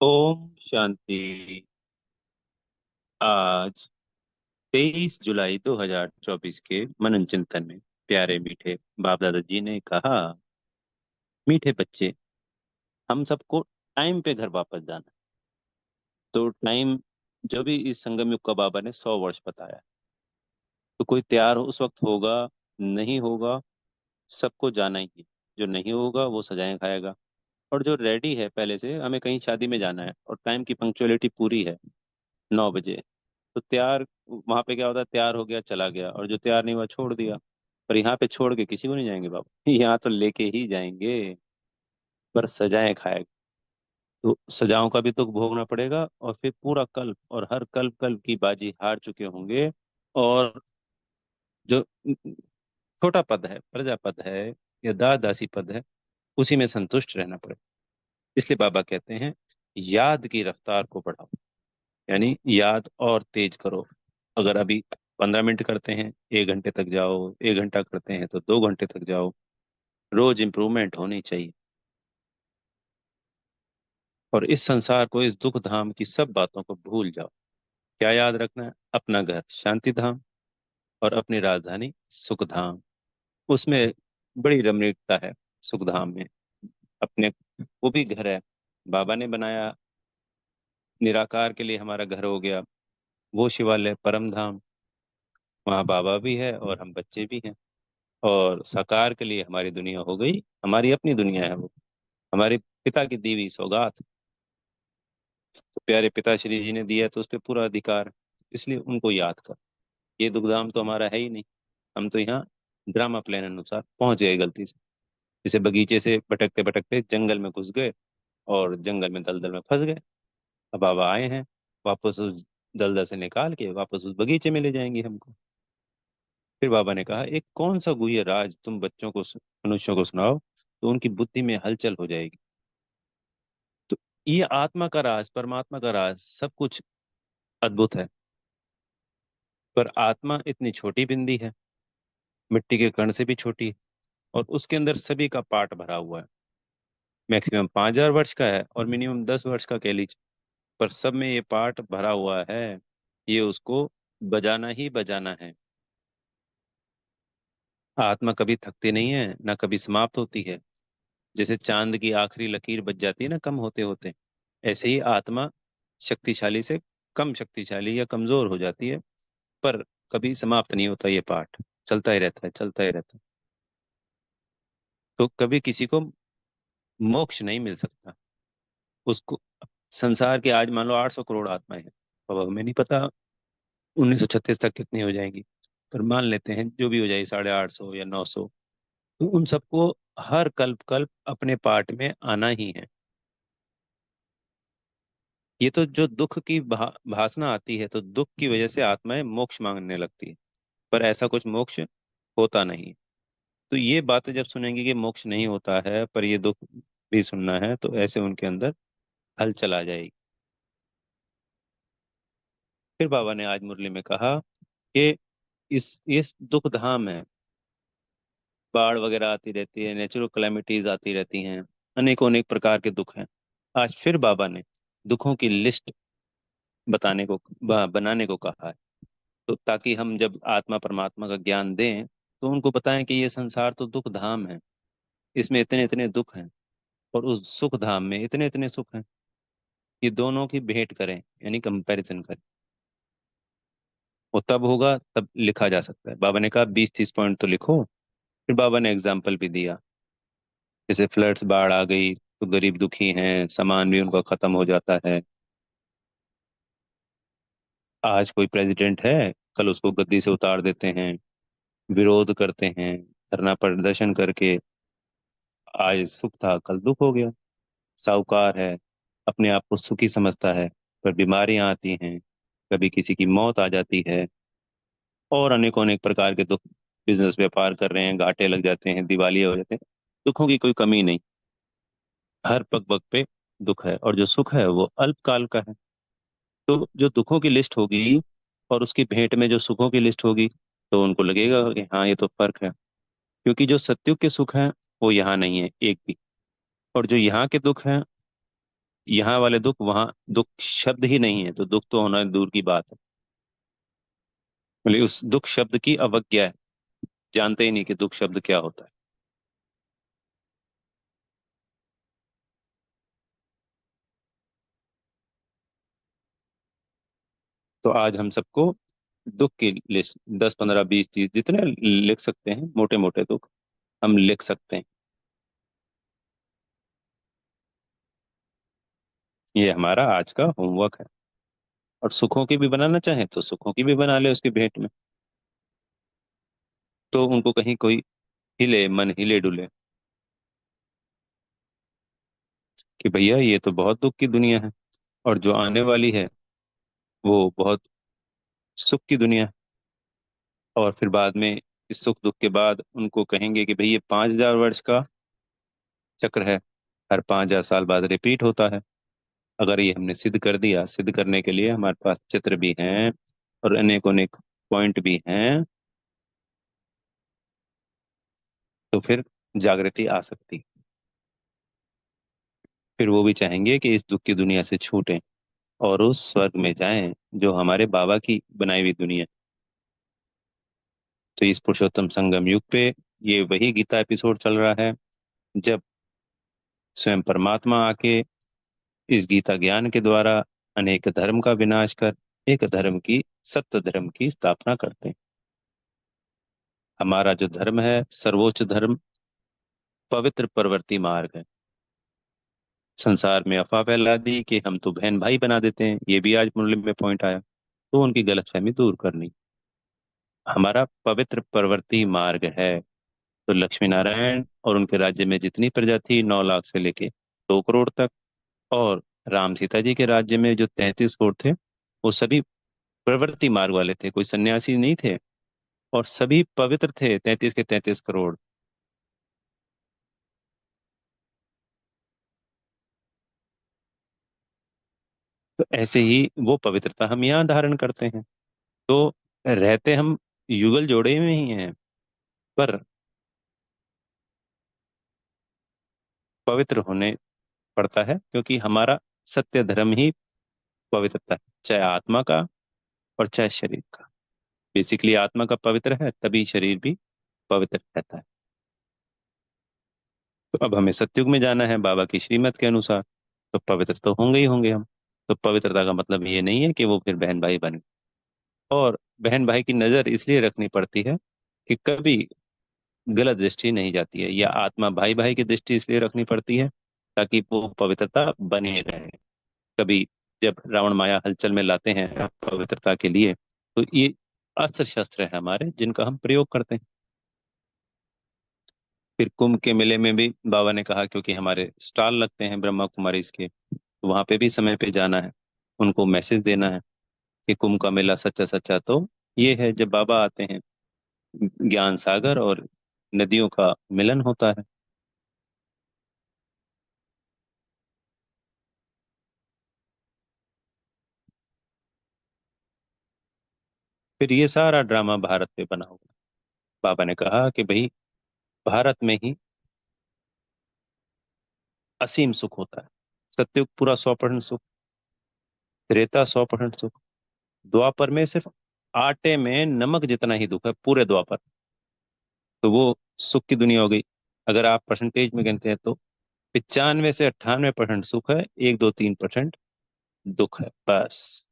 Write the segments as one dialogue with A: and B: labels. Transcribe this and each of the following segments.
A: ओम शांति। आज 23 जुलाई 2024 के मनन चिंतन में प्यारे मीठे बाप दादा जी ने कहा, मीठे बच्चे, हम सबको टाइम पे घर वापस जाना है। तो टाइम, जो भी इस संगम युग का बाबा ने 100 वर्ष बताया, तो कोई तैयार उस वक्त होगा, नहीं होगा, सबको जाना ही है। जो नहीं होगा वो सजाएं खाएगा, और जो रेडी है, पहले से हमें कहीं शादी में जाना है और टाइम की पंक्चुअलिटी पूरी है, 9 बजे, तो तैयार वहां पे क्या होता है, तैयार हो गया चला गया, और जो तैयार नहीं हुआ छोड़ दिया। पर यहाँ पे छोड़ के किसी को नहीं जाएंगे बाबा, यहाँ तो लेके ही जाएंगे। पर सजाएं खाएगा, तो सजाओं का भी दुख भोगना पड़ेगा, और फिर पूरा कल्प और हर कल्प कल्प की बाजी हार चुके होंगे। और जो छोटा पद है, प्रजा पद है या दास दासी पद है, उसी में संतुष्ट रहना पड़ेगा। इसलिए बाबा कहते हैं, याद की रफ्तार को बढ़ाओ, यानी याद और तेज करो। अगर अभी 15 मिनट करते हैं, 1 घंटे तक जाओ, 1 घंटा करते हैं तो 2 घंटे तक जाओ। रोज इम्प्रूवमेंट होनी चाहिए। और इस संसार को, इस दुख धाम की सब बातों को भूल जाओ। क्या याद रखना है? अपना घर शांति धाम और अपनी राजधानी सुख धाम। उसमें बड़ी रमणीकता है सुख धाम में। अपने, वो भी घर है, बाबा ने बनाया, निराकार के लिए हमारा घर हो गया। वो शिवालय परम धाम, वहाँ बाबा भी है और हम बच्चे भी हैं। और साकार के लिए हमारी दुनिया हो गई, हमारी अपनी दुनिया है वो, हमारे पिता की दी हुई सौगात। तो प्यारे पिताश्री जी ने दिया है, तो उस पर पूरा अधिकार है। इसलिए उनको याद कर। ये दुखधाम तो हमारा है ही नहीं। हम तो यहाँ ड्रामा प्लान अनुसार पहुंच गए गलती से। जैसे बगीचे से भटकते भटकते जंगल में घुस गए, और जंगल में दलदल में फंस गए। अब बाबा आए हैं, वापस उस दलदल से निकाल के वापस उस बगीचे में ले जाएंगे हमको। फिर बाबा ने कहा, एक कौन सा गुह्य राज तुम बच्चों को, मनुष्यों को सुनाओ, तो उनकी बुद्धि में हलचल हो जाएगी। तो ये आत्मा का राज, परमात्मा का राज, सब कुछ अद्भुत है। पर आत्मा इतनी छोटी बिंदी है, मिट्टी के कण से भी छोटी है, और उसके अंदर सभी का पार्ट भरा हुआ है। मैक्सिमम 5,000 वर्ष का है और मिनिमम 10 वर्ष का कह लीजिए, पर सब में ये पार्ट भरा हुआ है। ये उसको बजाना ही बजाना है। आत्मा कभी थकती नहीं है, ना कभी समाप्त होती है। जैसे चांद की आखिरी लकीर बच जाती है ना कम होते होते, ऐसे ही आत्मा शक्तिशाली से कम शक्तिशाली या कमजोर हो जाती है। पर कभी समाप्त नहीं होता ये पाठ, चलता ही रहता है, चलता ही रहता है। तो कभी किसी को मोक्ष नहीं मिल सकता उसको। संसार के आज मान लो 800 करोड़ आत्माएं हैं, अब हमें नहीं पता 1936 तक कितनी हो जाएंगी, पर मान लेते हैं जो भी हो जाए, 850 या 900। तो उन सबको हर कल्प कल्प अपने पार्ट में आना ही है। ये तो जो दुख की भासना आती है, तो दुख की वजह से आत्माएं मोक्ष मांगने लगती है, पर ऐसा कुछ मोक्ष होता नहीं। तो ये बातें जब सुनेंगे कि मोक्ष नहीं होता है पर ये दुख भी सुनना है, तो ऐसे उनके अंदर हलचल आ जाएगी। फिर बाबा ने आज मुरली में कहा कि इस दुख धाम है, बाढ़ वगैरह आती रहती है, नेचुरल कैलेमिटीज आती रहती हैं, अनेकों अनेक प्रकार के दुख हैं। आज फिर बाबा ने दुखों की लिस्ट बताने को, बनाने को कहा है। तो ताकि हम जब आत्मा परमात्मा का ज्ञान दें, तो उनको बताएं कि ये संसार तो दुख धाम है, इसमें इतने इतने दुख हैं, और उस सुख धाम में इतने इतने सुख हैं। ये दोनों की भेंट करें, यानी कंपैरिजन करें। वो तब होगा, तब लिखा जा सकता है। बाबा ने कहा 20-30 पॉइंट तो लिखो। फिर बाबा ने एग्जाम्पल भी दिया, जैसे फ्लड्स, बाढ़ आ गई तो गरीब दुखी हैं, सामान भी उनका खत्म हो जाता है। आज कोई प्रेसिडेंट है, कल उसको गद्दी से उतार देते हैं, विरोध करते हैं, धरना प्रदर्शन करके। आज सुख था, कल दुख हो गया। साहूकार है, अपने आप को सुखी समझता है, पर बीमारियां आती हैं, कभी किसी की मौत आ जाती है, और अनेकों अनेक प्रकार के दुख। बिजनेस व्यापार कर रहे हैं, घाटे लग जाते हैं, दिवालिया हो जाते हैं। दुखों की कोई कमी नहीं, हर पग पग पे दुख है, और जो सुख है वो अल्पकाल का है। तो जो दुखों की लिस्ट होगी और उसकी भेंट में जो सुखों की लिस्ट होगी, तो उनको लगेगा कि हाँ ये तो फर्क है। क्योंकि जो सत्युग के सुख हैं वो यहाँ नहीं है एक भी, और जो यहाँ के दुख हैं यहाँ वाले दुख, वहां दुख शब्द ही नहीं है, तो दुख तो होना दूर की बात है। बोले उस दुख शब्द की अवज्ञा है, जानते ही नहीं कि दुख शब्द क्या होता है। तो आज हम सबको दुख की लिस्ट 10 15 20 30 जितने लिख सकते हैं, मोटे मोटे दुख हम लिख सकते हैं। ये हमारा आज का होमवर्क है। और सुखों की भी बनाना चाहें तो सुखों की भी बना ले उसकी भेंट में। तो उनको कहीं कोई हिले, मन हिले डुले कि भैया ये तो बहुत दुख की दुनिया है, और जो आने वाली है वो बहुत सुख की दुनिया है। और फिर बाद में इस सुख दुख के बाद उनको कहेंगे कि भाई ये 5,000 वर्ष का चक्र है, हर 5,000 साल बाद रिपीट होता है। अगर ये हमने सिद्ध कर दिया, सिद्ध करने के लिए हमारे पास चित्र भी हैं और अनेक अनेक पॉइंट भी हैं, तो फिर जागृति आ सकती। फिर वो भी चाहेंगे कि इस दुख की दुनिया से छूटें और उस स्वर्ग में जाएं जो हमारे बाबा की बनाई हुई दुनिया। तो इस पुरुषोत्तम संगम युग पे ये वही गीता एपिसोड चल रहा है, जब स्वयं परमात्मा आके इस गीता ज्ञान के द्वारा अनेक धर्म का विनाश कर एक धर्म की, सत्य धर्म की स्थापना करते हैं। हमारा जो धर्म है, सर्वोच्च धर्म, पवित्र प्रवृत्ति मार्ग है। संसार में अफवाह फैला दी कि हम तो बहन भाई बना देते हैं, ये भी आज मुरली में पॉइंट आया, तो उनकी गलतफहमी दूर करनी। हमारा पवित्र प्रवृत्ति मार्ग है। तो लक्ष्मी नारायण और उनके राज्य में जितनी प्रजा थी, 9 लाख से लेके 2 करोड़ तक, और राम सीता जी के राज्य में जो 33 करोड़ थे, वो सभी प्रवृत्ति मार्ग वाले थे, कोई सन्यासी नहीं थे। और सभी पवित्र थे, 33 के 33 करोड़। तो ऐसे ही वो पवित्रता हम यहाँ धारण करते हैं। तो रहते हम युगल जोड़े में ही हैं, पर पवित्र होने पड़ता है, क्योंकि हमारा सत्य धर्म ही पवित्रता है, चाहे आत्मा का और चाहे शरीर का। बेसिकली आत्मा का पवित्र है, तभी शरीर भी पवित्र रहता है। तो अब हमें सत्युग में जाना है बाबा की श्रीमत के अनुसार, तो पवित्र तो होंगे ही होंगे हम। तो पवित्रता का मतलब ये नहीं है कि वो फिर बहन भाई बन गए। और बहन भाई की नजर इसलिए रखनी पड़ती है कि कभी गलत दृष्टि नहीं जाती है, या आत्मा भाई भाई की दृष्टि इसलिए रखनी पड़ती है ताकि वो पवित्रता बनी रहे। कभी जब रावण माया हलचल में लाते हैं पवित्रता के लिए, तो ये अस्त्र शस्त्र है हमारे जिनका हम प्रयोग करते हैं। फिर कुंभ के मेले में भी बाबा ने कहा, क्योंकि हमारे स्टॉल लगते हैं ब्रह्मा कुमारी इसके, तो वहां पे भी समय पे जाना है, उनको मैसेज देना है कि कुंभ का मेला सच्चा सच्चा तो ये है जब बाबा आते हैं, ज्ञान सागर और नदियों का मिलन होता है। फिर ये सारा ड्रामा भारत पे बना हुआ है। बाबा ने कहा कि भाई भारत में ही असीम सुख होता है। सत्युग पूरा 100% सुख, त्रेता 100% सुख, द्वापर में सिर्फ आटे में नमक जितना ही दुख है पूरे द्वापर। तो वो सुख की दुनिया हो गई। अगर आप परसेंटेज में गिनते हैं तो 95 से 98% सुख है, 1 2 3% दुख है बस।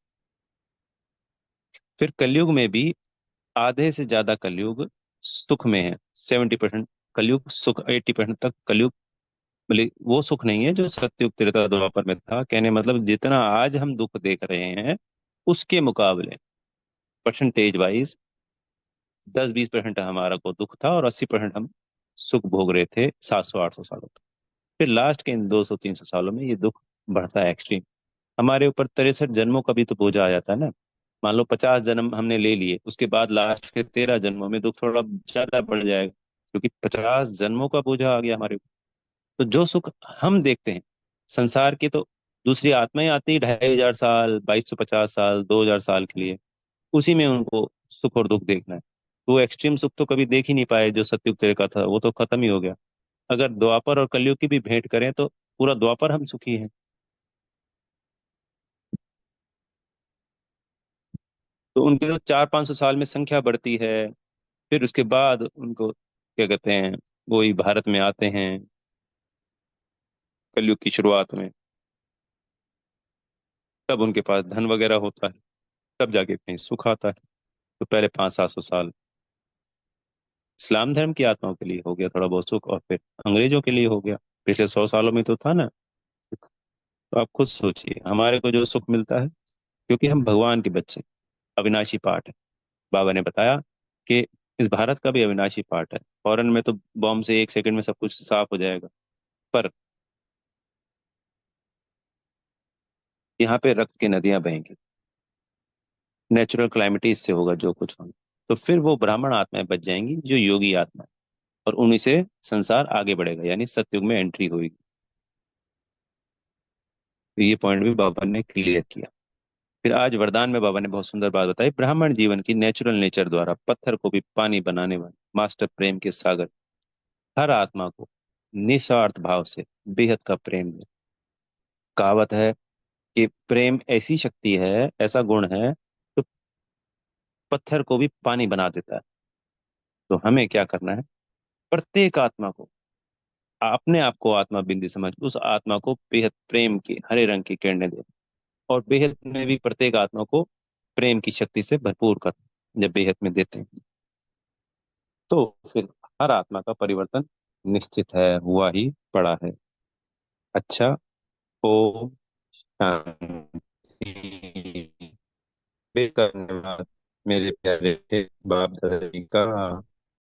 A: फिर कलयुग में भी आधे से ज्यादा कलयुग सुख में है, 70% कलयुग सुख, 80% तक कलयुग। बोले वो सुख नहीं है जो सत्युग त्रेता द्वापर में था। कहने मतलब जितना आज हम दुख देख रहे हैं, उसके मुकाबले परसेंटेज वाइज 10 20% हमारा को दुख था, और 80% हम सुख भोग रहे थे 700 800 सालों तक। फिर लास्ट के इन 200 300 सालों में ये दुख बढ़ता है एक्सट्रीम। हमारे ऊपर 63 जन्मों का भी तो बोझा आ जाता है ना। मान लो 50 जन्म हमने ले लिए, उसके बाद लास्ट के 13 जन्मों में दुख थोड़ा ज्यादा बढ़ जाएगा, क्योंकि 50 जन्मों का बोझा आ गया हमारे ऊपर। तो जो सुख हम देखते हैं संसार की, तो दूसरी आत्माएं आती है 2,500 साल, 2,250 साल, 2,000 साल के लिए, उसी में उनको सुख और दुख देखना है। तो वो एक्सट्रीम सुख तो कभी देख ही नहीं पाए जो सतयुग तरह का था, वो तो खत्म ही हो गया। अगर द्वापर और कलयुग की भी भेंट करें तो पूरा द्वापर हम सुखी हैं। तो उनके तो 400-500 साल में संख्या बढ़ती है। फिर उसके बाद उनको क्या कहते हैं, वही भारत में आते हैं कलयुग की शुरुआत में। तब उनके पास धन वगैरह होता है, तब जाके कहीं सुख आता है। तो पहले 500-700 साल इस्लाम धर्म की आत्माओं के लिए हो गया थोड़ा बहुत सुख, और फिर अंग्रेजों के लिए हो गया। पिछले 100 सालों में तो था ना सुख। तो आप खुद सोचिए हमारे को जो सुख मिलता है, क्योंकि हम भगवान के बच्चे। अविनाशी पाठ है, बाबा ने बताया कि इस भारत का भी अविनाशी पाठ है। फॉरेन में तो बॉम्ब से 1 सेकंड में सब कुछ साफ हो जाएगा, पर यहाँ पे रक्त की नदियां बहेंगी। नेचुरल क्लाइमेटी इससे होगा जो कुछ होगा। तो फिर वो ब्राह्मण आत्माएं बच जाएंगी जो योगी आत्मा है, और उन्हीं से संसार आगे बढ़ेगा, यानी सतयुग में एंट्री होगी। तो ये पॉइंट भी बाबा ने क्लियर किया। फिर आज वरदान में बाबा ने बहुत सुंदर बात बताई, ब्राह्मण जीवन की नेचुरल नेचर द्वारा पत्थर को भी पानी बनाने वाले मास्टर प्रेम के सागर हर आत्मा को निस्वार्थ भाव से बेहद का प्रेम दे। कहावत है कि प्रेम ऐसी शक्ति है, ऐसा गुण है, तो पत्थर को भी पानी बना देता है। तो हमें क्या करना है, प्रत्येक आत्मा को, अपने आप को आत्मा बिंदी समझ उस आत्मा को बेहद प्रेम की हरे रंग की किरणें दे, और बेहद में भी प्रत्येक आत्मा को प्रेम की शक्ति से भरपूर कर। जब बेहद में देते हैं तो फिर हर आत्मा का परिवर्तन निश्चित है, हुआ ही पड़ा है। अच्छा। ओम शांति। करने वाले मेरे प्यारे बाप दादा जी का